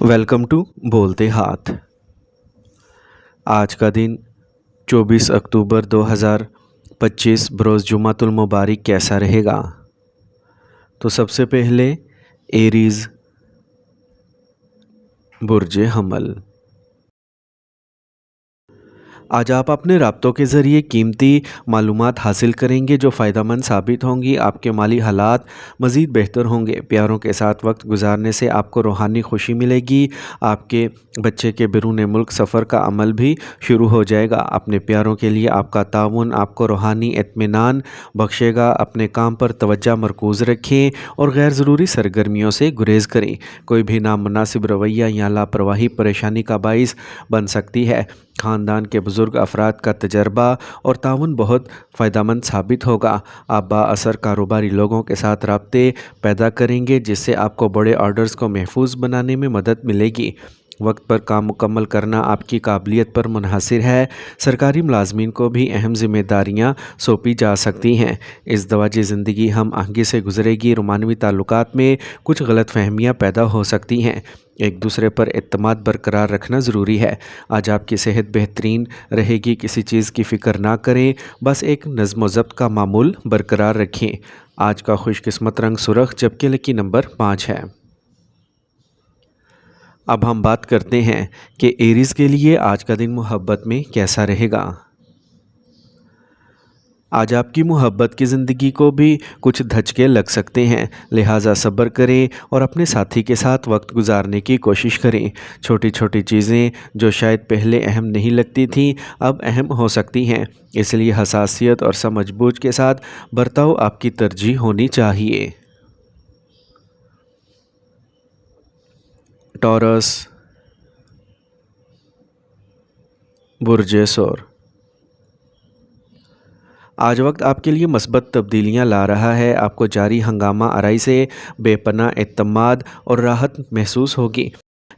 Welcome to बोलते हाथ। आज का दिन 24 अक्टूबर 2025 बरोज़ जुमातुल मुबारक कैसा रहेगा? तो सबसे पहले एरीज़ बुर्ज हमल। आज आप अपने राब्तों के ज़रिए कीमती मालूमात हासिल करेंगे जो फ़ायदेमंद साबित होंगी। आपके माली हालात मज़ीद बेहतर होंगे। प्यारों के साथ वक्त गुजारने से आपको रूहानी खुशी मिलेगी। आपके बच्चे के बैरून मुल्क सफ़र का अमल भी शुरू हो जाएगा। अपने प्यारों के लिए आपका ताउन आपको रूहानी इत्मीनान बख्शेगा। अपने काम पर तवज्जो मरकूज़ रखें और गैर ज़रूरी सरगर्मियों से गुरेज़ करें। कोई भी नामुनासिब रवैया या लापरवाही परेशानी का बाइस बन सकती है। ख़ानदान के बुज़ुर्ग अफराद का तजर्बा और ताउन बहुत फ़ायदेमंद साबित होगा। आप बाअसर कारोबारी लोगों के साथ राब्ते पैदा करेंगे जिससे आपको बड़े ऑर्डर्स को महफूज बनाने में मदद मिलेगी। वक्त पर काम मुकम्मल करना आपकी काबिलियत पर मुनहसर है। सरकारी मुलाजमीन को भी अहम ज़िम्मेदारियाँ सौंपी जा सकती हैं। इस दवाजी ज़िंदगी हम आहंगी से गुजरेगी। रोमानवी ताल्लुकात में कुछ गलत फहमियाँ पैदा हो सकती हैं। एक दूसरे पर एतमाद बरकरार रखना ज़रूरी है। आज आपकी सेहत बेहतरीन रहेगी। किसी चीज़ की फ़िक्र ना करें, बस एक नज़्म व ज़ब्त का मामूल बरकरार रखें। आज का खुशकिस्मत रंग सुरख जबकि लकी नंबर 5 है। अब हम बात करते हैं कि एरीज़ के लिए आज का दिन मोहब्बत में कैसा रहेगा। आज आपकी मोहब्बत की ज़िंदगी को भी कुछ धचके लग सकते हैं, लिहाजा सब्र करें और अपने साथी के साथ वक्त गुजारने की कोशिश करें। छोटी छोटी चीज़ें जो शायद पहले अहम नहीं लगती थीं अब अहम हो सकती हैं, इसलिए हसासियत और समझबूझ के साथ बर्ताव आपकी तरजीह होनी चाहिए। टॉरस बुर्ज सौर। आज वक्त आपके लिए मस्बत तब्दीलियां ला रहा है। आपको जारी हंगामा आराई से बेपनाह एतमाद और राहत महसूस होगी।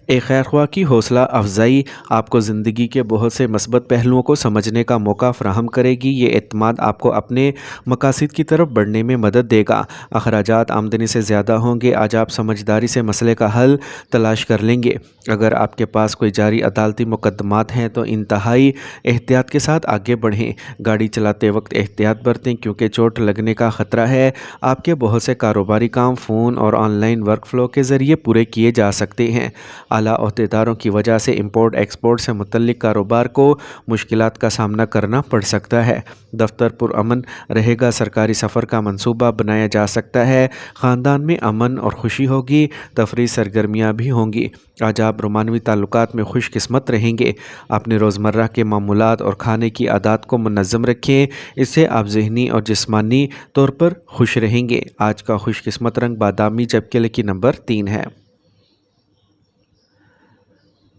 एक खैरख्वाह की हौसला अफजाई आपको ज़िंदगी के बहुत से मस्बत पहलुओं को समझने का मौका फ़राहम करेगी। ये एतमाद आपको अपने मकासद की तरफ बढ़ने में मदद देगा। अखराजात आमदनी से ज़्यादा होंगे। आज आप समझदारी से मसले का हल तलाश कर लेंगे। अगर आपके पास कोई जारी अदालती मुकदमात हैं तो इंतहाई एहतियात के साथ आगे बढ़ें। गाड़ी चलाते वक्त एहतियात बरतें क्योंकि चोट लगने का ख़तरा है। आपके बहुत से कारोबारी काम फ़ोन और ऑनलाइन वर्क फ़्लो के ज़रिए पूरे किए जा सकते हैं। आला ओहदेदारों की वजह से इंपोर्ट एक्सपोर्ट से मुतल्लिक कारोबार को मुश्किलात का सामना करना पड़ सकता है। दफ्तर पुरअमन रहेगा। सरकारी सफ़र का मंसूबा बनाया जा सकता है। ख़ानदान में अमन और खुशी होगी। तफरीह सरगर्मियाँ भी होंगी। आज आप रोमानवी ताल्लुकात में खुशकिस्मत रहेंगे। अपने रोज़मर्रा के मामूलात और खाने की आदत को मुनज़्ज़म रखें, इससे आप ज़हनी और जिस्मानी तौर पर खुश रहेंगे। आज का खुशकिस्मत रंग बादामी जबकि लकी नंबर 3 है।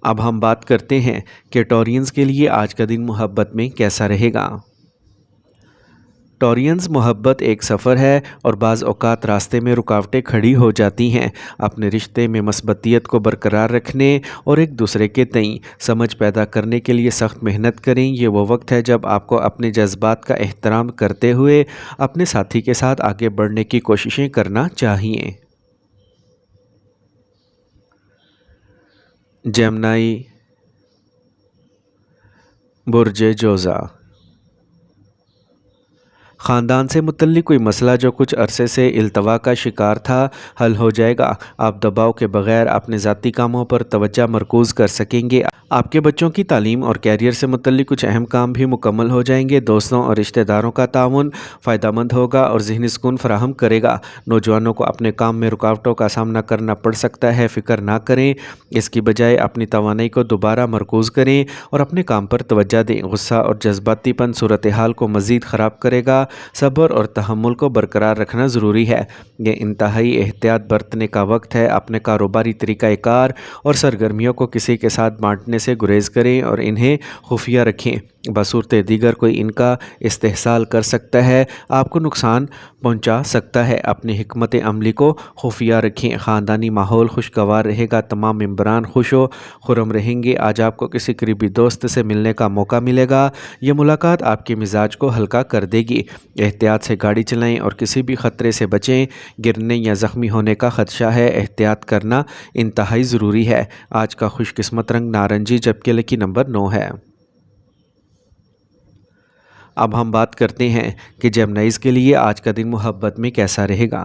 अब हम बात करते हैं कि टॉरियंस के लिए आज का दिन मोहब्बत में कैसा रहेगा। टॉरियंस मोहब्बत एक सफ़र है और बाज़ औक़ात रास्ते में रुकावटें खड़ी हो जाती हैं। अपने रिश्ते में मस्बतियत को बरकरार रखने और एक दूसरे के तई समझ पैदा करने के लिए सख्त मेहनत करें। ये वो वक्त है जब आपको अपने जज्बात का एहतराम करते हुए अपने साथी के साथ आगे बढ़ने की कोशिशें करना चाहिए। जेमिनी बुर्ज जोज़ा। ख़ानदान से मुतल्लिक कोई मसला जो कुछ अरसे से इल्तवा का शिकार था हल हो जाएगा। आप दबाव के बग़ैर अपने ज़ाती कामों पर तवज्जो मरकूज़ कर सकेंगे। आपके बच्चों की तालीम और कैरियर से मुतल्लिक कुछ अहम काम भी मुकम्मल हो जाएंगे। दोस्तों और रिश्तेदारों का ताउन फ़ायदेमंद होगा और ज़हनी सुकून फराहम करेगा। नौजवानों को अपने काम में रुकावटों का सामना करना पड़ सकता है, फ़िक्र ना करें। इसकी बजाय अपनी तवानाई को दोबारा मरकूज़ करें और अपने काम पर तवज्जो दें। गुस्सा और जज्बातीपन सूरत हाल को मज़ीद ख़राब करेगा। सब्र और तहम्मुल को बरकरार रखना ज़रूरी है। ये इंतहाई एहतियात बरतने का वक्त है। अपने कारोबारी तरीक़ाकार और सरगर्मियों को किसी के साथ बांटने से गुरेज़ करें और इन्हें खुफिया रखें। बसूरत दीगर कोई इनका इस्तेहसाल कर सकता है, आपको नुकसान पहुंचा सकता है। अपनी हिकमत अमली को खुफिया रखें। ख़ानदानी माहौल खुशगवार रहेगा, तमाम मेंबरान खुश व खुर्रम रहेंगे। आज आपको किसी करीबी दोस्त से मिलने का मौका मिलेगा। ये मुलाकात आपके मिजाज को हल्का कर देगी। एहतियात से गाड़ी चलाएं और किसी भी ख़तरे से बचें। गिरने या ज़ख्मी होने का ख़दशा है, एहतियात करना इंतहाई ज़रूरी है। आज का खुशकिस्मत रंग नारंगी जबकि लकी नंबर 9 है। अब हम बात करते हैं कि जेमिनीज़ के लिए आज का दिन मोहब्बत में कैसा रहेगा।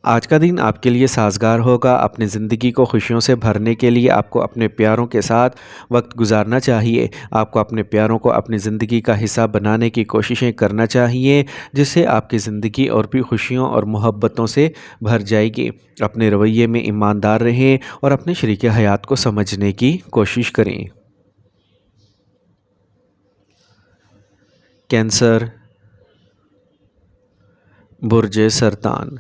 आज का दिन आपके लिए साजगार होगा। अपनी ज़िंदगी को खुशियों से भरने के लिए आपको अपने प्यारों के साथ वक्त गुजारना चाहिए। आपको अपने प्यारों को अपनी ज़िंदगी का हिस्सा बनाने की कोशिशें करना चाहिए, जिससे आपकी ज़िंदगी और भी खुशियों और मोहब्बतों से भर जाएगी। अपने रवैये में ईमानदार रहें और अपने शरीक हयात को समझने की कोशिश करें। कैंसर, बुर्ज सरतान।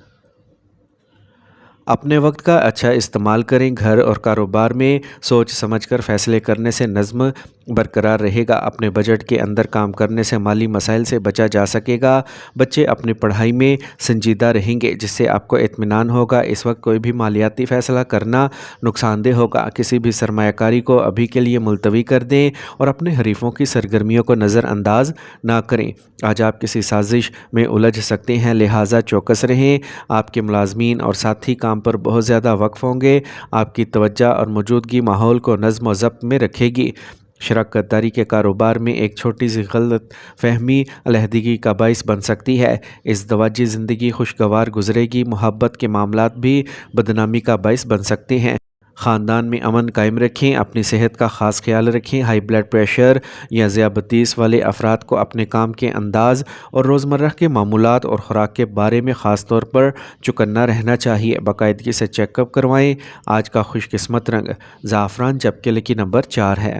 अपने वक्त का अच्छा इस्तेमाल करें। घर और कारोबार में सोच समझकर फ़ैसले करने से नज़्म बरकरार रहेगा। अपने बजट के अंदर काम करने से माली मसाइल से बचा जा सकेगा। बच्चे अपनी पढ़ाई में संजीदा रहेंगे, जिससे आपको इत्मीनान होगा। इस वक्त कोई भी मालियाती फ़ैसला करना नुकसानदेह होगा। किसी भी सरमायाकारी को अभी के लिए मुलतवी कर दें और अपने हरीफों की सरगर्मियों को नज़रअंदाज ना करें। आज आप किसी साजिश में उलझ सकते हैं, लिहाजा चौकस रहें। आपके मुलाजमीन और साथी काम पर बहुत ज़्यादा वक्फ होंगे। आपकी तवज्जो और मौजूदगी माहौल को नज़्म व ज़ब्त में रखेगी। शराकत गद्दारी के कारोबार में एक छोटी सी गलत फहमी अलहदगी का बाइस बन सकती है। इस दवाजी ज़िंदगी खुशगवार गुजरेगी। मोहब्बत के मामलात भी बदनामी का बाइस बन सकते हैं। ख़ानदान में अमन कायम रखें। अपनी सेहत का ख़ास ख्याल रखें। हाई ब्लड प्रेशर या ज़ियाबतीस वाले अफराद को अपने काम के अंदाज़ और रोज़मर्रा के मामूलात और ख़ुराक के बारे में ख़ास तौर पर चौकन्ना रहना चाहिए। बाकायदगी से चेकअप करवाएं। आज का खुशकिस्मत रंग ज़ाफ़रान जबकि लकी नंबर 4 है।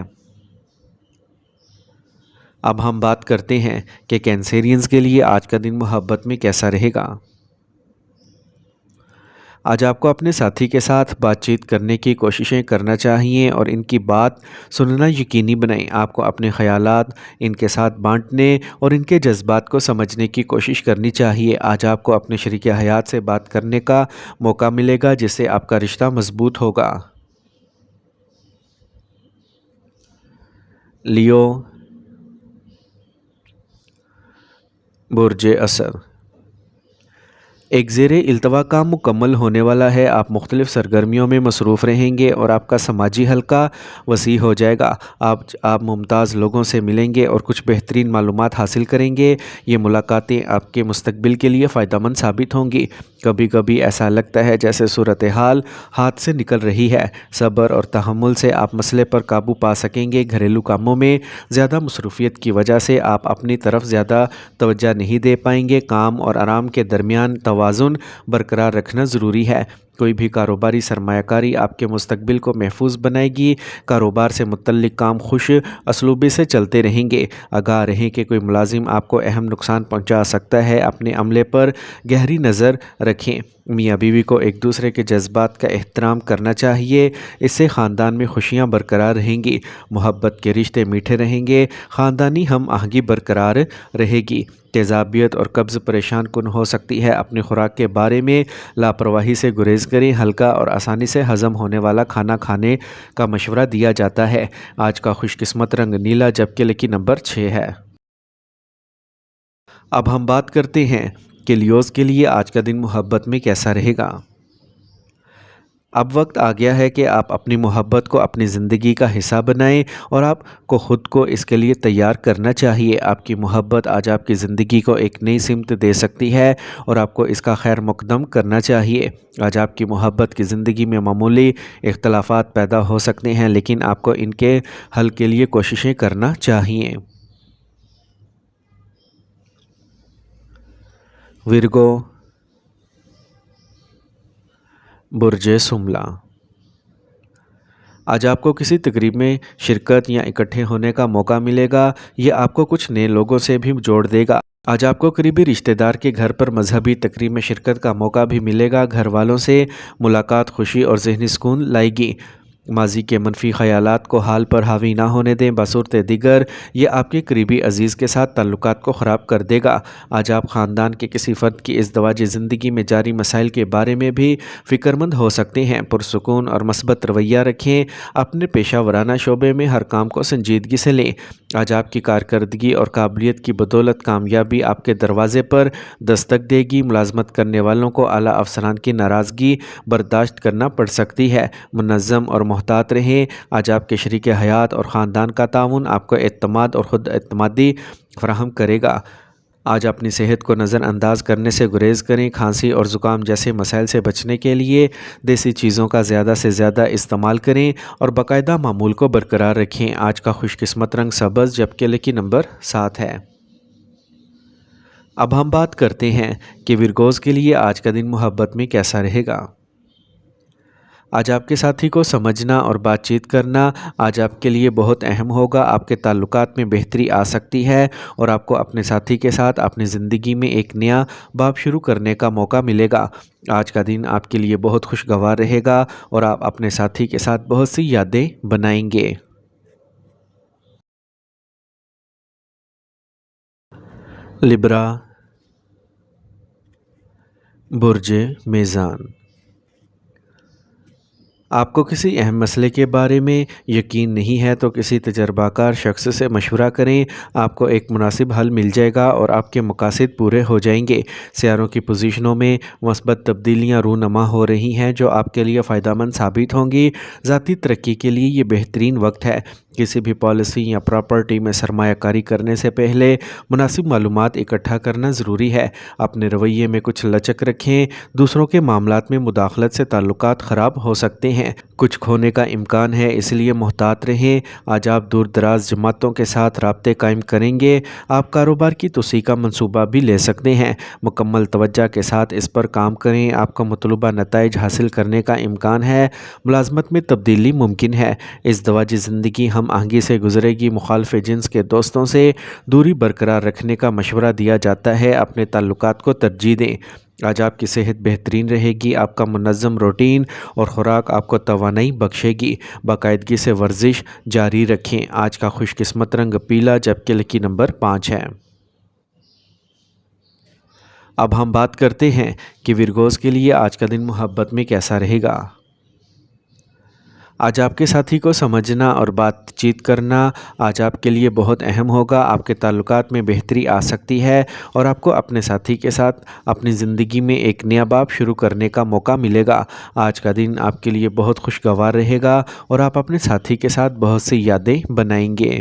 अब हम बात करते हैं कि कैंसेरियंस के लिए आज का दिन मोहब्बत में कैसा रहेगा। आज आपको अपने साथी के साथ बातचीत करने की कोशिशें करना चाहिए और इनकी बात सुनना यकीनी बनाएं। आपको अपने ख़यालात इनके साथ बांटने और इनके जज्बात को समझने की कोशिश करनी चाहिए। आज आपको अपने शरीक हयात से बात करने का मौका मिलेगा, जिससे आपका रिश्ता मजबूत होगा। लियो, बुर्ज असद। एक ज़ेरे इल्तवा काम मुकम्मल होने वाला है। आप मुख्तलिफ़ सरगर्मियों में मसरूफ़ रहेंगे और आपका समाजी हल्का वसी हो जाएगा। आप मुमताज़ लोगों से मिलेंगे और कुछ बेहतरीन मालूमात हासिल करेंगे। ये मुलाकातें आपके मुस्तकबिल के लिए फ़ायदेमंद साबित होंगी। कभी कभी ऐसा लगता है जैसे सूरत हाल हाथ से निकल रही है। सब्र और तहम्मुल से आप मसले पर काबू पा सकेंगे। घरेलू कामों में ज़्यादा मसरूफ़ियत की वजह से आप अपनी तरफ ज़्यादा तवज्जो नहीं दे पाएंगे। काम और आराम के दरमियान तवाज़ुन बरकरार रखना ज़रूरी है। कोई भी कारोबारी सरमायाकारी आपके मुस्तकबिल को महफूज बनाएगी। कारोबार से मुतल्लिक काम खुश असलूबी से चलते रहेंगे। आगाह रहें कि कोई मुलाजिम आपको अहम नुकसान पहुंचा सकता है। अपने अमले पर गहरी नज़र रखें। मियाँ बीवी को एक दूसरे के जज्बात का एहतराम करना चाहिए। इससे ख़ानदान में खुशियाँ बरकरार रहेंगी। मोहब्बत के रिश्ते मीठे रहेंगे। ख़ानदानी हम आहंगी बरकरार रहेगी। तेज़ाबियत और कब्ज़ परेशान कुन हो सकती है। अपनी खुराक के बारे में लापरवाही से गुरेज करें। हल्का और आसानी से हज़म होने वाला खाना खाने का मशवरा दिया जाता है। आज का खुशकिस्मत रंग नीला जबकि लकी नंबर 6 है। अब हम बात करते हैं कि लियोज़ के लिए आज का दिन मोहब्बत में कैसा रहेगा। अब वक्त आ गया है कि आप अपनी मोहब्बत को अपनी ज़िंदगी का हिस्सा बनाएं और आपको ख़ुद को इसके लिए तैयार करना चाहिए। आपकी मोहब्बत आज आपकी ज़िंदगी को एक नई सिमत दे सकती है और आपको इसका खैर मुक़दम करना चाहिए। आज आपकी मोहब्बत की ज़िंदगी में मामूली इख्तलाफात पैदा हो सकते हैं, लेकिन आपको इनके हल के लिए कोशिशें करना चाहिए। विर्गो, बुर्ज सुमला। आज आपको किसी तकरीब में शिरकत या इकट्ठे होने का मौका मिलेगा। ये आपको कुछ नए लोगों से भी जोड़ देगा। आज आपको करीबी रिश्तेदार के घर पर मजहबी तकरीब में शिरकत का मौका भी मिलेगा। घर वालों से मुलाकात खुशी और ज़हनी सुकून लाएगी। ماضی کے منفی خیالات کو حال پر حاوی نہ ہونے دیں، بصورت دیگر یہ آپ کے قریبی عزیز کے ساتھ تعلقات کو خراب کر دے گا۔ آج آپ خاندان کے کسی فرد کی ازدواجی زندگی میں جاری مسائل کے بارے میں بھی فکر مند ہو سکتے ہیں۔ پرسکون اور مثبت رویہ رکھیں، اپنے پیشہ ورانہ شعبے میں ہر کام کو سنجیدگی سے لیں۔ آج آپ کی کارکردگی اور قابلیت کی بدولت کامیابی آپ کے دروازے پر دستک دے گی۔ ملازمت کرنے والوں کو اعلیٰ افسران کی ناراضگی برداشت کرنا پڑ سکتی ہے۔ منظم اور محتاط رہیں۔ آج آپ کے شریک حیات اور خاندان کا تعاون آپ کو اعتماد اور خود اعتمادی فراہم کرے گا۔ آج اپنی صحت کو نظر انداز کرنے سے گریز کریں۔ کھانسی اور زکام جیسے مسائل سے بچنے کے لیے دیسی چیزوں کا زیادہ سے زیادہ استعمال کریں اور باقاعدہ معمول کو برقرار رکھیں۔ آج کا خوش قسمت رنگ سبز جبکہ لکی نمبر 7 ہے۔ اب ہم بات کرتے ہیں کہ ورگوز کے لیے آج کا دن محبت میں کیسا رہے گا۔ آج آپ کے ساتھی کو سمجھنا اور بات چیت کرنا آج آپ کے لیے بہت اہم ہوگا۔ آپ کے تعلقات میں بہتری آ سکتی ہے اور آپ کو اپنے ساتھی کے ساتھ اپنی زندگی میں ایک نیا باب شروع کرنے کا موقع ملے گا۔ آج کا دن آپ کے لیے بہت خوشگوار رہے گا اور آپ اپنے ساتھی کے ساتھ بہت سی یادیں بنائیں گے۔ لبرا، برج میزان۔ آپ کو کسی اہم مسئلے کے بارے میں یقین نہیں ہے تو کسی تجربہ کار شخص سے مشورہ کریں۔ آپ کو ایک مناسب حل مل جائے گا اور آپ کے مقاصد پورے ہو جائیں گے۔ سیاروں کی پوزیشنوں میں مثبت تبدیلیاں رونما ہو رہی ہیں جو آپ کے لیے فائدہ مند ثابت ہوں گی۔ ذاتی ترقی کے لیے یہ بہترین وقت ہے۔ کسی بھی پالیسی یا پراپرٹی میں سرمایہ کاری کرنے سے پہلے مناسب معلومات اکٹھا کرنا ضروری ہے۔ اپنے رویے میں کچھ لچک رکھیں۔ دوسروں کے معاملات میں مداخلت سے تعلقات خراب ہو سکتے ہیں۔ کچھ کھونے کا امکان ہے، اس لیے محتاط رہیں۔ آج آپ دور دراز جماعتوں کے ساتھ رابطے قائم کریں گے۔ آپ کاروبار کی توسیع کا منصوبہ بھی لے سکتے ہیں۔ مکمل توجہ کے ساتھ اس پر کام کریں۔ آپ کو مطلوبہ نتائج حاصل کرنے کا امکان ہے۔ ملازمت میں تبدیلی ممکن ہے۔ ازدواجی زندگی ہم آہنگی سے گزرے گی۔ مخالف جنس کے دوستوں سے دوری برقرار رکھنے کا مشورہ دیا جاتا ہے۔ اپنے تعلقات کو ترجیح دیں۔ آج آپ کی صحت بہترین رہے گی۔ آپ کا منظم روٹین اور خوراک آپ کو توانائی بخشے گی۔ باقاعدگی سے ورزش جاری رکھیں۔ آج کا خوش قسمت رنگ پیلا جبکہ لکی نمبر 5 ہے۔ اب ہم بات کرتے ہیں کہ ورگوز کے لیے آج کا دن محبت میں کیسا رہے گا۔ آج آپ کے ساتھی کو سمجھنا اور بات چیت کرنا آج آپ کے لیے بہت اہم ہوگا۔ آپ کے تعلقات میں بہتری آ سکتی ہے اور آپ کو اپنے ساتھی کے ساتھ اپنی زندگی میں ایک نیا باب شروع کرنے کا موقع ملے گا۔ آج کا دن آپ کے لیے بہت خوشگوار رہے گا اور آپ اپنے ساتھی کے ساتھ بہت سی یادیں بنائیں گے۔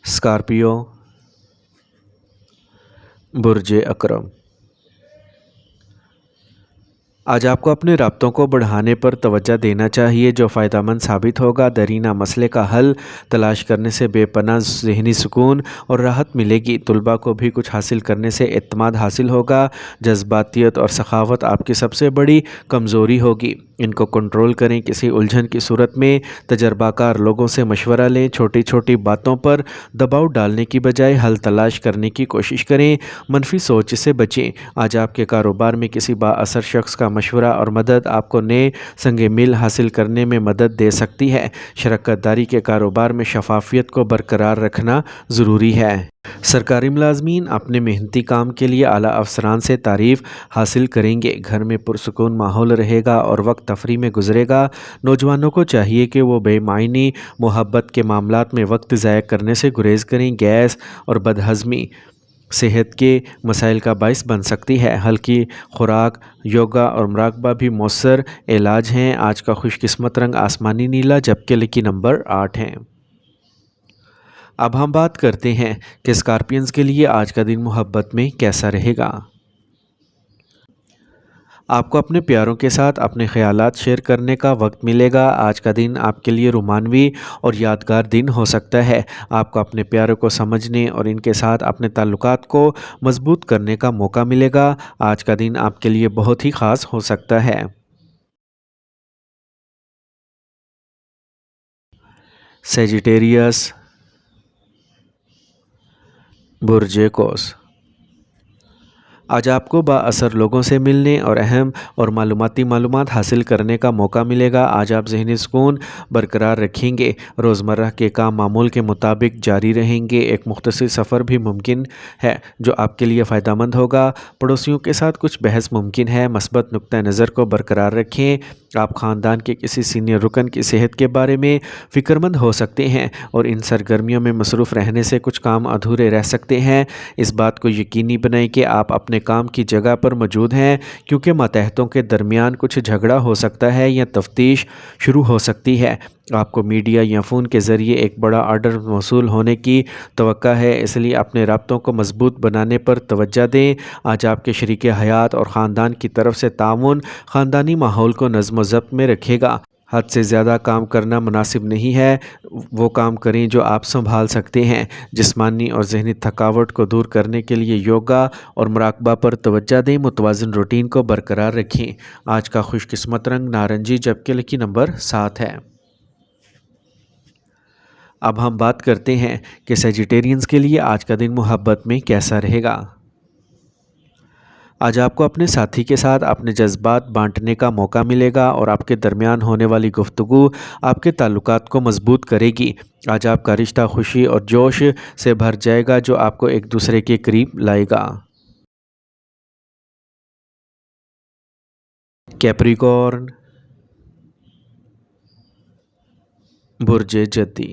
اسکارپیو، برج اکرم۔ آج آپ کو اپنے رابطوں کو بڑھانے پر توجہ دینا چاہیے جو فائدہ مند ثابت ہوگا۔ درینہ مسئلے کا حل تلاش کرنے سے بے پناہ ذہنی سکون اور راحت ملے گی۔ طلباء کو بھی کچھ حاصل کرنے سے اعتماد حاصل ہوگا۔ جذباتیت اور سخاوت آپ کی سب سے بڑی کمزوری ہوگی، ان کو کنٹرول کریں۔ کسی الجھن کی صورت میں تجربہ کار لوگوں سے مشورہ لیں۔ چھوٹی چھوٹی باتوں پر دباؤ ڈالنے کی بجائے حل تلاش کرنے کی کوشش کریں۔ منفی سوچ سے بچیں۔ آج آپ کے کاروبار میں کسی با اثر شخص کا مشورہ اور مدد آپ کو نئے سنگ میل حاصل کرنے میں مدد دے سکتی ہے۔ شراکت داری کے کاروبار میں شفافیت کو برقرار رکھنا ضروری ہے۔ سرکاری ملازمین اپنے محنتی کام کے لیے اعلیٰ افسران سے تعریف حاصل کریں گے۔ گھر میں پرسکون ماحول رہے گا اور وقت تفریح میں گزرے گا۔ نوجوانوں کو چاہیے کہ وہ بے معنی محبت کے معاملات میں وقت ضائع کرنے سے گریز کریں۔ گیس اور بدہضمی صحت کے مسائل کا باعث بن سکتی ہے۔ ہلکی خوراک، یوگا اور مراقبہ بھی مؤثر علاج ہیں۔ آج کا خوش قسمت رنگ آسمانی نیلا جبکہ لکی نمبر 8 ہے۔ اب ہم بات کرتے ہیں کہ اسکارپینز کے لیے آج کا دن محبت میں کیسا رہے گا۔ آپ کو اپنے پیاروں کے ساتھ اپنے خیالات شیئر کرنے کا وقت ملے گا۔ آج کا دن آپ کے لیے رومانوی اور یادگار دن ہو سکتا ہے۔ آپ کو اپنے پیاروں کو سمجھنے اور ان کے ساتھ اپنے تعلقات کو مضبوط کرنے کا موقع ملے گا۔ آج کا دن آپ کے لیے بہت ہی خاص ہو سکتا ہے۔ سیجیٹیریس، برج قوس۔ आज आपको बाअसर लोगों से मिलने और अहम और मालूमाती मालूमात हासिल करने का मौका मिलेगा। आज आप ज़हनी सुकून बरकरार रखेंगे। रोज़मर्रा के काम मामूल के मुताबिक जारी रहेंगे। एक मुख्तसर सफ़र भी मुमकिन है जो आपके लिए फ़ायदेमंद होगा। पड़ोसियों के साथ कुछ बहस मुमकिन है। मस्बत नुक्ता नज़र को बरकरार रखें। आप ख़ानदान के किसी सीनियर रुकन की सेहत के बारे में फ़िक्रमंद हो सकते हैं और इन सरगर्मियों में मसरूफ़ रहने से कुछ काम अधूरे रह सकते हैं। इस बात को यकीनी बनाएं कि आप अपने काम की जगह पर मौजूद हैं, क्योंकि मातहतों के दरमियान कुछ झगड़ा हो सकता है या तफ्तीश शुरू हो सकती है। आपको मीडिया या फ़ोन के ज़रिए एक बड़ा आर्डर मौसूल होने की तवक्का है, इसलिए अपने राब्तों को मजबूत बनाने पर तवज्जो दें। आज आपके शरीक हयात और ख़ानदान की तरफ से ताउन ख़ानदानी माहौल को नज़्म व ज़ब्त में रखेगा। हद से ज़्यादा काम करना मुनासिब नहीं है। वो काम करें जो आप संभाल सकते हैं। जिस्मानी और ज़हनी थकावट को दूर करने के लिए योगा और मुराकबा पर तवज्जो दें। मुतवाज़िन रूटीन को बरकरार रखें। आज का खुशकिस्मत रंग नारंगी जबकि लकी नंबर 7 है। अब हम बात करते हैं कि सेजिटेरियंस के लिए आज का दिन मोहब्बत में कैसा रहेगा। आज आपको अपने साथी के साथ अपने जज्बात बांटने का मौका मिलेगा और आपके दरमियान होने वाली गुफ्तगू आपके ताल्लुकात को मजबूत करेगी। आज आपका रिश्ता खुशी और जोश से भर जाएगा जो आपको एक दूसरे के करीब लाएगा। कैप्रिकॉर्न, बुर्ज जद्दी।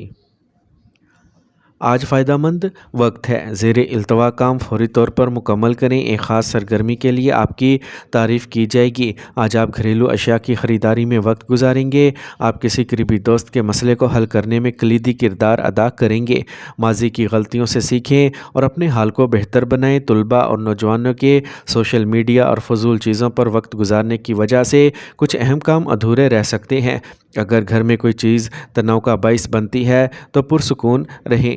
आज फ़ायदेमंद वक्त है। ज़ेरे इल्तवा काम फौरी तौर पर मुकम्मल करें। एक ख़ास सरगर्मी के लिए आपकी तारीफ़ की जाएगी। आज आप घरेलू अशिया की ख़रीदारी में वक्त गुजारेंगे। आप किसी करीबी दोस्त के मसले को हल करने में कलीदी किरदार अदा करेंगे। माजी की गलतियों से सीखें और अपने हाल को बेहतर बनाएं। तलबा और नौजवानों के सोशल मीडिया और फजूल चीज़ों पर वक्त गुजारने की वजह से कुछ अहम काम अधूरे रह सकते हैं। अगर घर में कोई चीज़ तनाव का बाइस बनती है तो पुरसुकून रहें।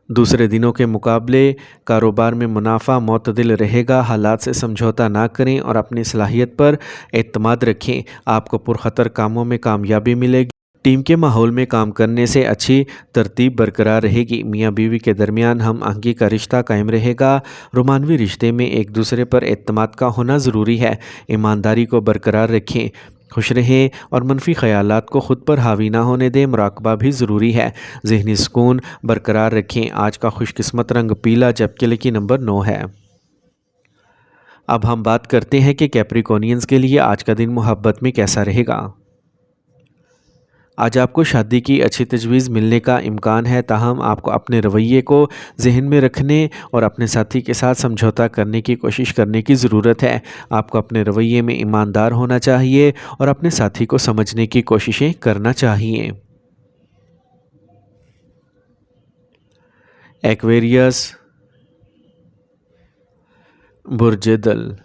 दूसरे दिनों के मुकाबले कारोबार में मुनाफा मुतदिल रहेगा। हालात से समझौता ना करें और अपनी सलाहियत पर एतमाद रखें। आपको पुरखतर कामों में कामयाबी मिलेगी। टीम के माहौल में काम करने से अच्छी तरतीब बरकरार रहेगी। मियाँ बीवी के दरमियान हम आहंगी का रिश्ता कायम रहेगा। रोमानवी रिश्ते में एक दूसरे पर एतमाद का होना ज़रूरी है। ईमानदारी को बरकरार रखें। खुश रहें और मनफी ख़यालात को ख़ुद पर हावी ना होने दें। मुराकबा भी ज़रूरी है। ज़हनी सुकून बरकरार रखें। आज का खुशकिस्मत रंग पीला जबकि लकी नंबर 9 है। अब हम बात करते हैं कि कैप्रिकॉर्नियंस के लिए आज का दिन मोहब्बत में कैसा रहेगा। आज आपको शादी की अच्छी तजवीज़ मिलने का इम्कान है, ताहम आपको अपने रवैये को जहन में रखने और अपने साथी के साथ समझौता करने की कोशिश करने की ज़रूरत है। आपको अपने रवैये में ईमानदार होना चाहिए और अपने साथी को समझने की कोशिशें करना चाहिए। एक्वेरियस, बुर्ज दल।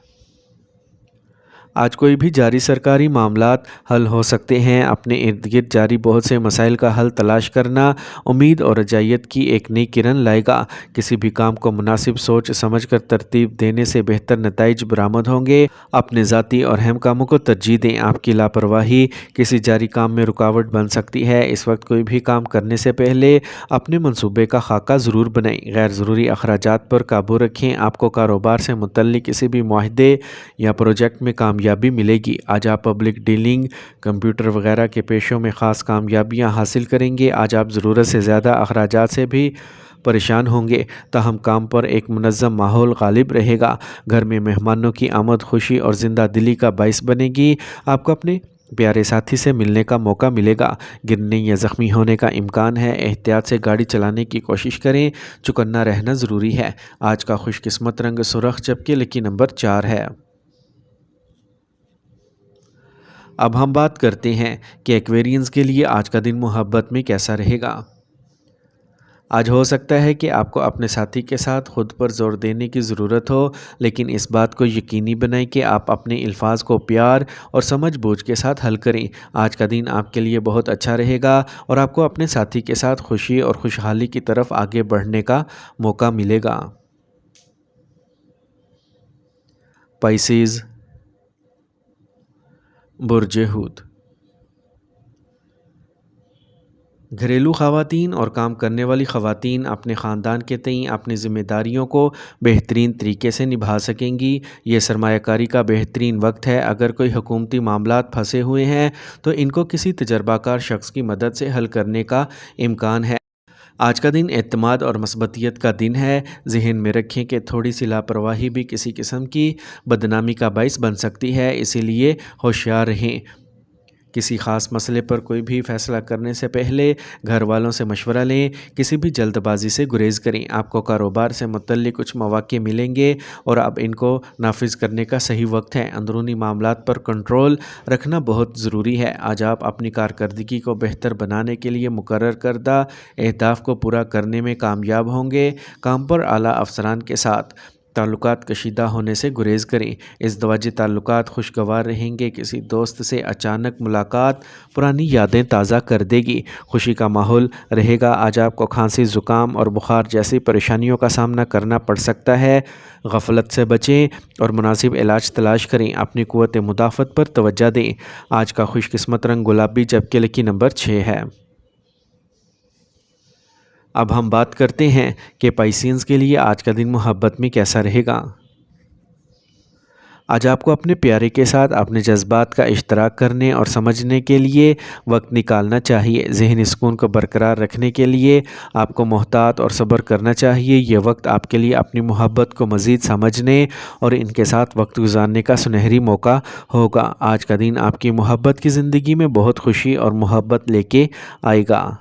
आज कोई भी जारी सरकारी मामलात हल हो सकते हैं। अपने इर्द गिर्द जारी बहुत से मसाइल का हल तलाश करना उम्मीद और रजायत की एक नई किरण लाएगा। किसी भी काम को मुनासिब सोच समझ कर तरतीब देने से बेहतर नताइज बरामद होंगे। अपने ज़ाती और अहम कामों को तरजीह दें। आपकी लापरवाही किसी जारी काम में रुकावट बन सकती है। इस वक्त कोई भी काम करने से पहले अपने मंसूबे का खाका ज़रूर बनाएं। गैर ज़रूरी अखराजात पर काबू रखें। आपको कारोबार से मुतल्लिक किसी भी मुआहदे या प्रोजेक्ट में कामयाबी मिलेगी। आज आप पब्लिक डीलिंग, कंप्यूटर वगैरह के पेशों में ख़ास कामयाबियां हासिल करेंगे। आज आप ज़रूरत से ज़्यादा अखराजात से भी परेशान होंगे, ताहम काम पर एक मुनज़्ज़म माहौल गालिब रहेगा। घर में मेहमानों की आमद खुशी और ज़िंदा दिली का बाइस बनेगी। आपको अपने प्यारे साथी से मिलने का मौका मिलेगा। गिरने या ज़ख्मी होने का इम्कान है। एहतियात से गाड़ी चलाने की कोशिश करें। चौकन्ना रहना ज़रूरी है। आज का खुशकिस्मत रंग सुरख जबकि लकी नंबर 4 है। अब हम बात करते हैं कि एक्वेरियंस के लिए आज का दिन मोहब्बत में कैसा रहेगा। आज हो सकता है कि आपको अपने साथी के साथ खुद पर ज़ोर देने की ज़रूरत हो, लेकिन इस बात को यकीनी बनाएं कि आप अपने अल्फाज को प्यार और समझ बूझ के साथ हल करें। आज का दिन आपके लिए बहुत अच्छा रहेगा और आपको अपने साथी के साथ खुशी और खुशहाली की तरफ आगे बढ़ने का मौका मिलेगा। पाइसेस, बुर्ज हूत। گھریلو خواتین اور کام کرنے والی خواتین اپنے خاندان کے تئیں اپنی ذمہ داریوں کو بہترین طریقے سے نبھا سکیں گی۔ یہ سرمایہ کاری کا بہترین وقت ہے۔ اگر کوئی حکومتی معاملات پھنسے ہوئے ہیں تو ان کو کسی تجربہ کار شخص کی مدد سے حل کرنے کا امکان ہے۔ آج کا دن اعتماد اور مثبتیت کا دن ہے۔ ذہن میں رکھیں کہ تھوڑی سی لاپرواہی بھی کسی قسم کی بدنامی کا باعث بن سکتی ہے، اسی لیے ہوشیار رہیں۔ کسی خاص مسئلے پر کوئی بھی فیصلہ کرنے سے پہلے گھر والوں سے مشورہ لیں۔ کسی بھی جلد بازی سے گریز کریں۔ آپ کو کاروبار سے متعلق کچھ مواقع ملیں گے اور اب ان کو نافذ کرنے کا صحیح وقت ہے۔ اندرونی معاملات پر کنٹرول رکھنا بہت ضروری ہے۔ آج آپ اپنی کارکردگی کو بہتر بنانے کے لیے مقرر کردہ اہداف کو پورا کرنے میں کامیاب ہوں گے۔ کام پر اعلیٰ افسران کے ساتھ تعلقات کشیدہ ہونے سے گریز کریں۔ ازدواجی تعلقات خوشگوار رہیں گے۔ کسی دوست سے اچانک ملاقات پرانی یادیں تازہ کر دے گی۔ خوشی کا ماحول رہے گا۔ آج آپ کو کھانسی، زکام اور بخار جیسی پریشانیوں کا سامنا کرنا پڑ سکتا ہے۔ غفلت سے بچیں اور مناسب علاج تلاش کریں۔ اپنی قوت مدافعت پر توجہ دیں۔ آج کا خوش قسمت رنگ گلابی جبکہ لکی نمبر 6 ہے۔ اب ہم بات کرتے ہیں کہ پائسینز کے لیے آج کا دن محبت میں کیسا رہے گا۔ آج آپ کو اپنے پیارے کے ساتھ اپنے جذبات کا اشتراک کرنے اور سمجھنے کے لیے وقت نکالنا چاہیے۔ ذہنی سکون کو برقرار رکھنے کے لیے آپ کو محتاط اور صبر کرنا چاہیے۔ یہ وقت آپ کے لیے اپنی محبت کو مزید سمجھنے اور ان کے ساتھ وقت گزارنے کا سنہری موقع ہوگا۔ آج کا دن آپ کی محبت کی زندگی میں بہت خوشی اور محبت لے کے آئے گا۔